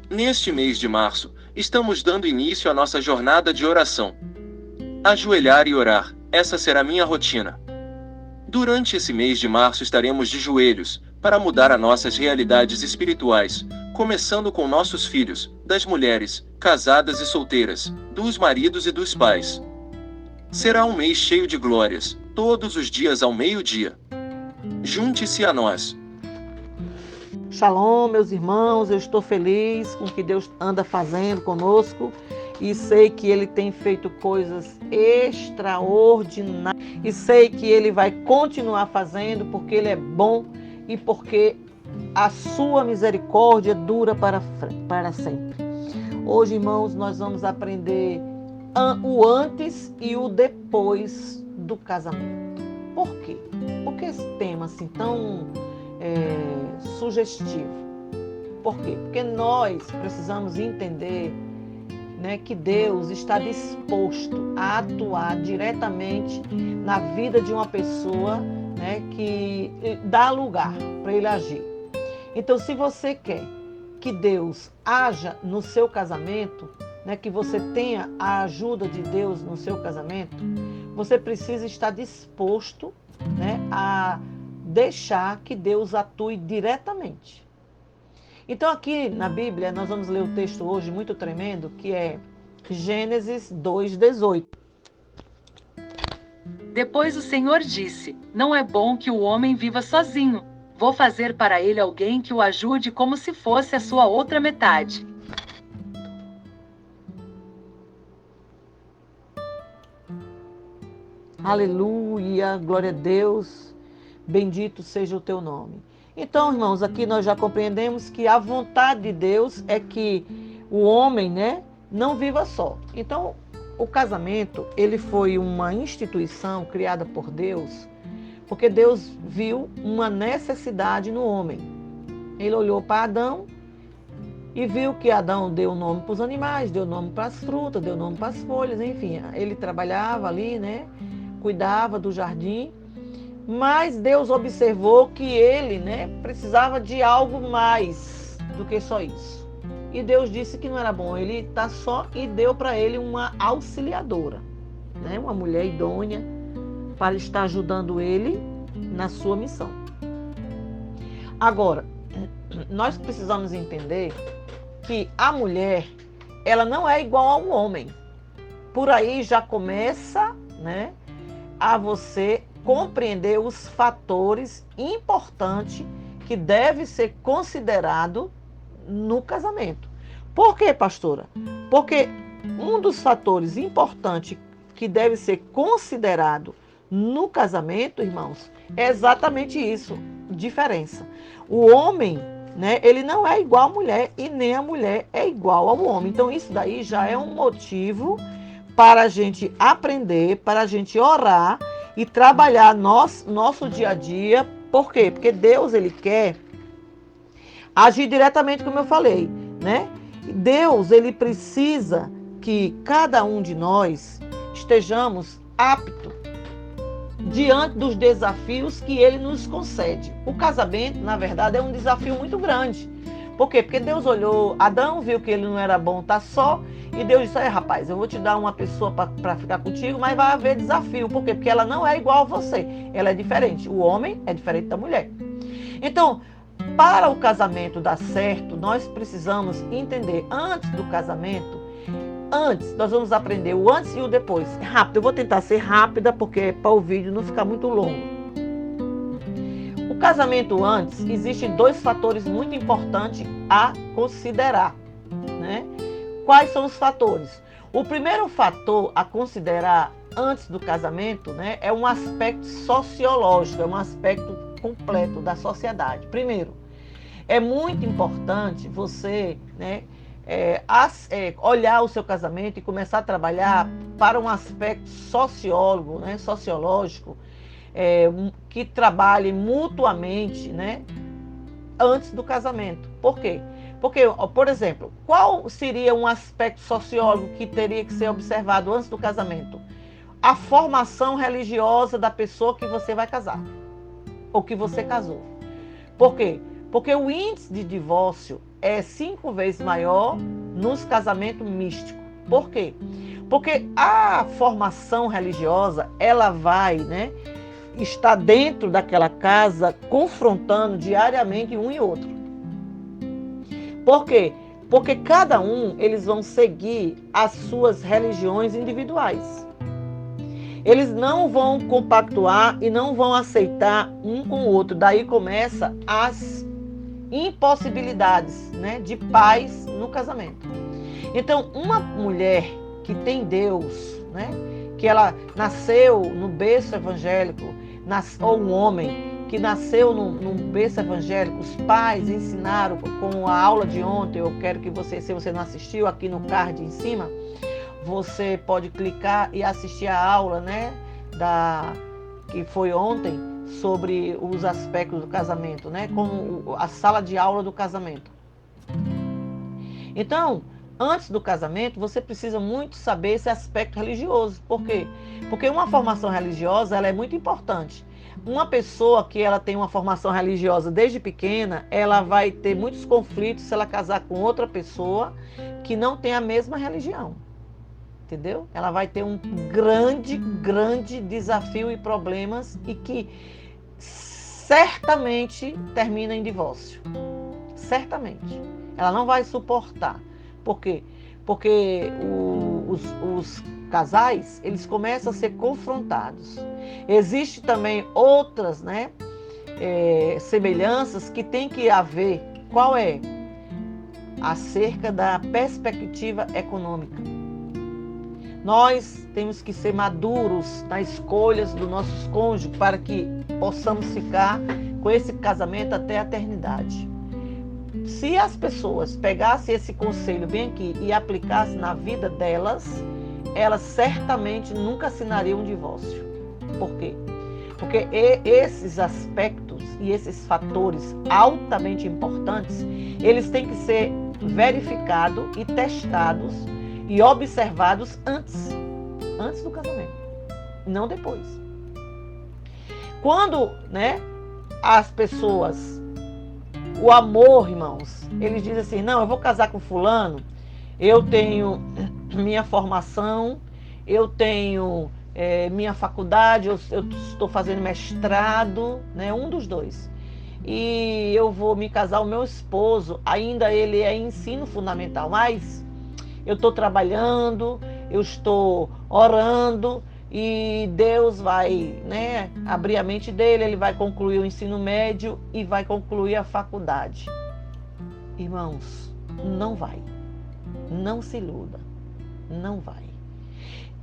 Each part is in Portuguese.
Neste mês de março, estamos dando início à nossa jornada de oração. Ajoelhar e orar, essa será minha rotina. Durante esse mês de março estaremos de joelhos, para mudar as nossas realidades espirituais, começando com nossos filhos, das mulheres, casadas e solteiras, dos maridos e dos pais. Será um mês cheio de glórias, todos os dias ao meio-dia. Junte-se a nós. Shalom, meus irmãos, eu estou feliz com o que Deus anda fazendo conosco e sei que Ele tem feito coisas extraordinárias e sei que Ele vai continuar fazendo porque Ele é bom e porque a sua misericórdia dura para sempre. Hoje, irmãos, nós vamos aprender o antes e o depois do casamento. Por quê? Por que esse tema assim tão sugestivo? Por quê? Porque nós precisamos entender, né, que Deus está disposto a atuar diretamente na vida de uma pessoa, né, que dá lugar para Ele agir. Então, se você quer que Deus haja no seu casamento, né, que você tenha a ajuda de Deus no seu casamento, você precisa estar disposto, né, a deixar que Deus atue diretamente. Então aqui na Bíblia nós vamos ler o texto hoje muito tremendo, que é Gênesis 2:18. Depois o Senhor disse: Não é bom que o homem viva sozinho. Vou fazer para ele alguém que o ajude como se fosse a sua outra metade. Aleluia, glória a Deus, bendito seja o teu nome. Então, irmãos, aqui nós já compreendemos que a vontade de Deus é que o homem, né, não viva só. Então, o casamento, ele foi uma instituição criada por Deus, porque Deus viu uma necessidade no homem. Ele olhou para Adão e viu que Adão deu nome para os animais, deu nome para as frutas, deu nome para as folhas, enfim, ele trabalhava ali, né, cuidava do jardim. Mas Deus observou que ele, né, precisava de algo mais do que só isso. E Deus disse que não era bom ele estar só e deu para ele uma auxiliadora, né, uma mulher idônea para estar ajudando ele na sua missão. Agora, nós precisamos entender que a mulher, ela não é igual ao homem. Por aí já começa, né, a você compreender os fatores importantes que deve ser considerado no casamento. Por quê, pastora? Porque um dos fatores importantes que deve ser considerado no casamento, irmãos, é exatamente isso, diferença. O homem, né, ele não é igual à mulher e nem a mulher é igual ao homem. Então isso daí já é um motivo para a gente aprender, para a gente orar e trabalhar nosso dia a dia. Por quê? Porque Deus, ele quer agir diretamente, como eu falei, né? Deus, ele precisa que cada um de nós estejamos aptos diante dos desafios que ele nos concede. O casamento, na verdade, é um desafio muito grande. Por quê? Porque Deus olhou, Adão viu que ele não era bom estar só, e Deus disse: rapaz, eu vou te dar uma pessoa para ficar contigo, mas vai haver desafio. Por quê? Porque ela não é igual a você, ela é diferente. O homem é diferente da mulher. Então, para o casamento dar certo, nós precisamos entender antes do casamento. Antes, nós vamos aprender o antes e o depois. Rápido, eu vou tentar ser rápida, porque para o vídeo não ficar muito longo. O casamento antes, existem dois fatores muito importantes a considerar, né? Quais são os fatores? O primeiro fator a considerar antes do casamento, né, é um aspecto sociológico, é um aspecto completo da sociedade. Primeiro, é muito importante você, né, olhar o seu casamento e começar a trabalhar para um aspecto sociólogo, né, sociológico, que trabalhe mutuamente, né, antes do casamento. Por quê? Porque, por exemplo, qual seria um aspecto sociólogo que teria que ser observado antes do casamento? A formação religiosa da pessoa que você vai casar, ou que você casou. Por quê? Porque o índice de divórcio é 5 vezes maior nos casamentos místicos. Por quê? Porque a formação religiosa, ela vai, né, estar dentro daquela casa, confrontando diariamente um e outro. Por quê? Porque cada um, eles vão seguir as suas religiões individuais. Eles não vão compactuar e não vão aceitar um com o outro. Daí começa as impossibilidades, né, de paz no casamento. Então, uma mulher que tem Deus, né, que ela nasceu no berço evangélico, ou um homem que nasceu num berço evangélico, os pais ensinaram, como a aula de ontem, eu quero que você, se você não assistiu, aqui no card em cima, você pode clicar e assistir a aula, né, que foi ontem, sobre os aspectos do casamento, né, como a sala de aula do casamento. Então, antes do casamento, você precisa muito saber esse aspecto religioso. Por quê? Porque uma formação religiosa, ela é muito importante. Uma pessoa que ela tem uma formação religiosa desde pequena, ela vai ter muitos conflitos se ela casar com outra pessoa que não tem a mesma religião. Entendeu? Ela vai ter um grande desafio e problemas e que certamente termina em divórcio. Certamente. Ela não vai suportar. Por quê? Porque os casais, eles começam a ser confrontados. Existem também outras, né, semelhanças que tem que haver. Qual é? Acerca da perspectiva econômica. Nós temos que ser maduros nas escolhas dos nossos cônjuges para que possamos ficar com esse casamento até a eternidade. Se as pessoas pegassem esse conselho bem aqui e aplicassem na vida delas, elas certamente nunca assinariam um divórcio. Por quê? Porque esses aspectos e esses fatores altamente importantes, eles têm que ser verificados e testados e observados antes do casamento, não depois. Quando, né, as pessoas, o amor, irmãos, eles dizem assim, não, eu vou casar com fulano, eu tenho minha formação, eu tenho minha faculdade, eu estou fazendo mestrado, né, um dos dois. E eu vou me casar, o meu esposo, ainda ele é ensino fundamental, mas eu estou trabalhando, eu estou orando e Deus vai, né, abrir a mente dele, ele vai concluir o ensino médio e vai concluir a faculdade. Irmãos, não vai. Não se iluda. Não vai.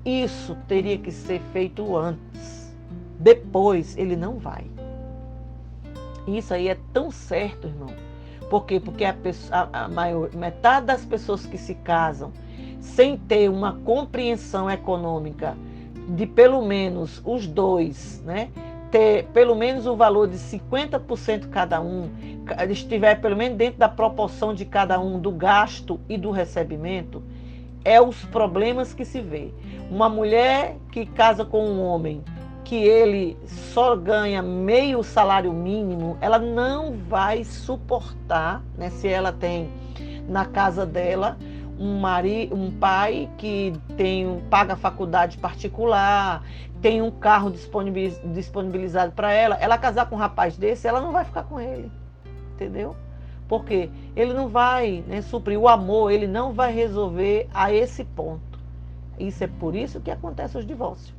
Isso teria que ser feito antes. Depois ele não vai. Isso aí é tão certo, irmão. Por quê? Porque metade das pessoas que se casam sem ter uma compreensão econômica de pelo menos os dois, né, ter pelo menos o valor de 50% cada um, estiver pelo menos dentro da proporção de cada um do gasto e do recebimento, é os problemas que se vê. Uma mulher que casa com um homem que ele só ganha meio salário mínimo, ela não vai suportar, né, se ela tem na casa dela um pai que paga faculdade particular, tem um carro disponibilizado para ela casar com um rapaz desse, ela não vai ficar com ele, entendeu? Porque ele não vai, né, suprir o amor, ele não vai resolver a esse ponto. Isso é por isso que acontece os divórcios.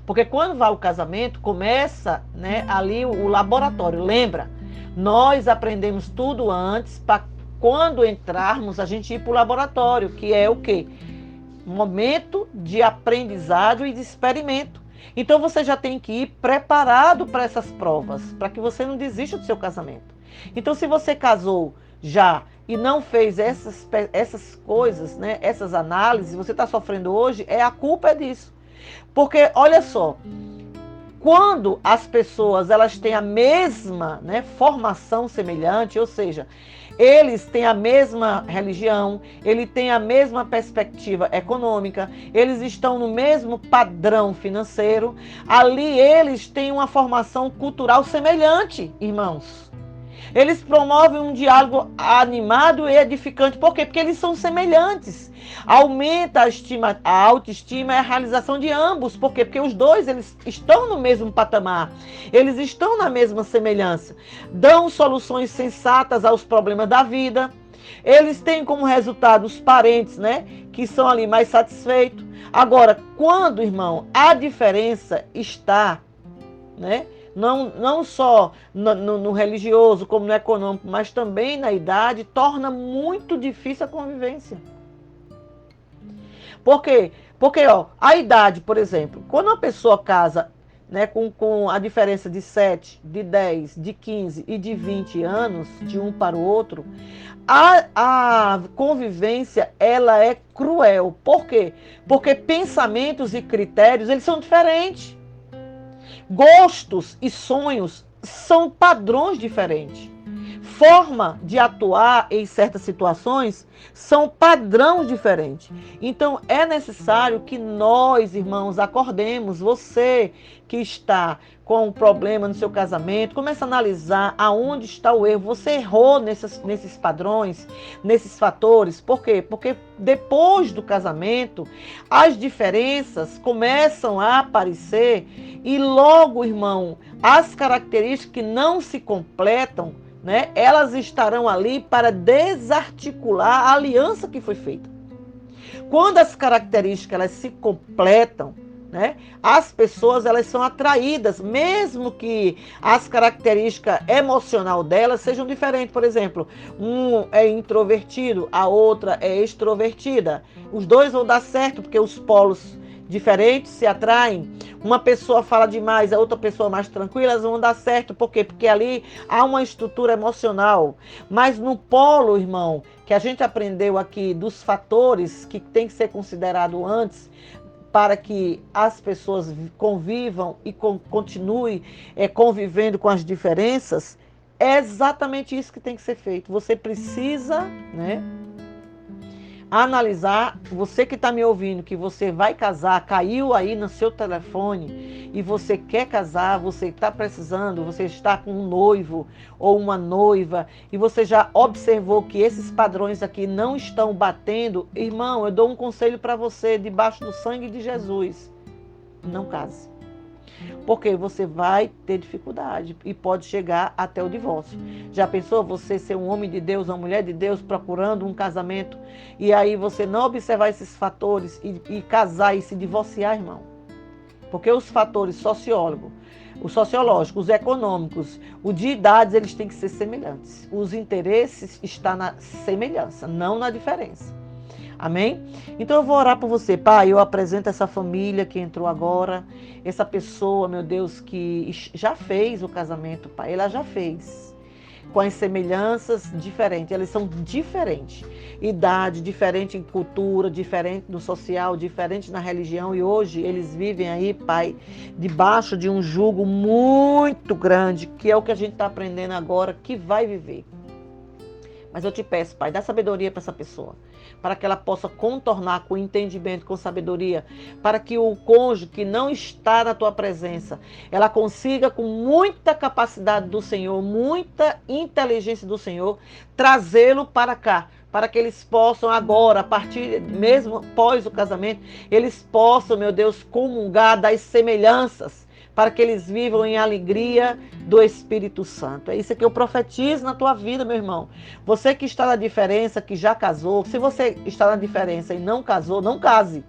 Porque quando vai o casamento, começa, né, ali o laboratório. Lembra? Nós aprendemos tudo antes para quando entrarmos a gente ir para o laboratório, que é o quê? Momento de aprendizado e de experimento. Então você já tem que ir preparado para essas provas, para que você não desista do seu casamento. Então se você casou já e não fez essas coisas, né, essas análises, você está sofrendo hoje, a culpa é disso. Porque, olha só, quando as pessoas elas têm a mesma, né, formação semelhante, ou seja, eles têm a mesma religião, eles têm a mesma perspectiva econômica, eles estão no mesmo padrão financeiro, ali eles têm uma formação cultural semelhante, irmãos. Eles promovem um diálogo animado e edificante. Por quê? Porque eles são semelhantes. Aumenta a autoestima e a realização de ambos. Por quê? Porque os dois eles estão no mesmo patamar. Eles estão na mesma semelhança. Dão soluções sensatas aos problemas da vida. Eles têm como resultado os parentes, né? Que são ali mais satisfeitos. Agora, quando, irmão, a diferença está, né? Não só no religioso, como no econômico, mas também na idade, torna muito difícil a convivência. Por quê? Porque a idade, por exemplo, quando uma pessoa casa, né, com a diferença de 7, de 10, de 15 e de 20 anos, de um para o outro, a convivência ela é cruel. Por quê? Porque pensamentos e critérios eles são diferentes. Gostos e sonhos são padrões diferentes. Forma de atuar em certas situações são padrões diferentes. Então, é necessário que nós, irmãos, acordemos. Você que está com um problema no seu casamento, comece a analisar aonde está o erro. Você errou nesses padrões, nesses fatores. Por quê? Porque depois do casamento, as diferenças começam a aparecer e logo, irmão, as características que não se completam, né, elas estarão ali para desarticular a aliança que foi feita. Quando as características elas se completam, né, as pessoas elas são atraídas, mesmo que as características emocional delas sejam diferentes. Por exemplo, um é introvertido, a outra é extrovertida. Os dois vão dar certo porque os polos diferentes se atraem. Uma pessoa fala demais, a outra pessoa mais tranquila, elas vão dar certo. Por quê? Porque ali há uma estrutura emocional. Mas no polo, irmão, que a gente aprendeu aqui dos fatores que tem que ser considerado antes para que as pessoas convivam e continuem convivendo com as diferenças, é exatamente isso que tem que ser feito. Você precisa, né, analisar, você que está me ouvindo, que você vai casar, caiu aí no seu telefone e você quer casar, você está precisando, você está com um noivo ou uma noiva e você já observou que esses padrões aqui não estão batendo, irmão, eu dou um conselho para você, debaixo do sangue de Jesus, não case. Porque você vai ter dificuldade e pode chegar até o divórcio. Já pensou você ser um homem de Deus, uma mulher de Deus, procurando um casamento, e aí você não observar esses fatores e casar e se divorciar, irmão? Porque os fatores sociológicos, os econômicos, o de idades, eles têm que ser semelhantes. Os interesses estão na semelhança, não na diferença. Amém? Então eu vou orar por você. Pai, eu apresento essa família que entrou agora, essa pessoa, meu Deus, que já fez o casamento, Pai. Ela já fez. Com as semelhanças diferentes. Elas são diferentes. Idade, diferente em cultura, diferente no social, diferente na religião. E hoje eles vivem aí, Pai, debaixo de um jugo muito grande, que é o que a gente está aprendendo agora, que vai viver. Mas eu te peço, Pai, dá sabedoria para essa pessoa, para que ela possa contornar com entendimento, com sabedoria, para que o cônjuge que não está na tua presença, ela consiga, com muita capacidade do Senhor, muita inteligência do Senhor, trazê-lo para cá, para que eles possam agora, a partir mesmo após o casamento, eles possam, meu Deus, comungar das semelhanças, para que eles vivam em alegria do Espírito Santo. É isso que eu profetizo na tua vida, meu irmão. Você que está na diferença, que já casou, se você está na diferença e não casou, não case.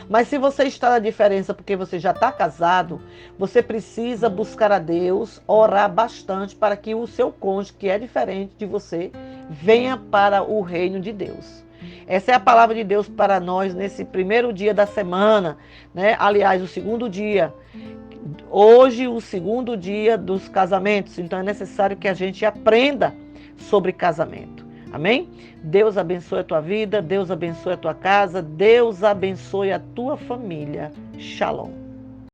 Mas se você está na diferença porque você já está casado, você precisa buscar a Deus, orar bastante para que o seu cônjuge, que é diferente de você, venha para o reino de Deus. Essa é a palavra de Deus para nós nesse primeiro dia da semana, né? Aliás, o segundo dia. Hoje, o segundo dia dos casamentos. Então, é necessário que a gente aprenda sobre casamento. Amém? Deus abençoe a tua vida, Deus abençoe a tua casa, Deus abençoe a tua família. Shalom.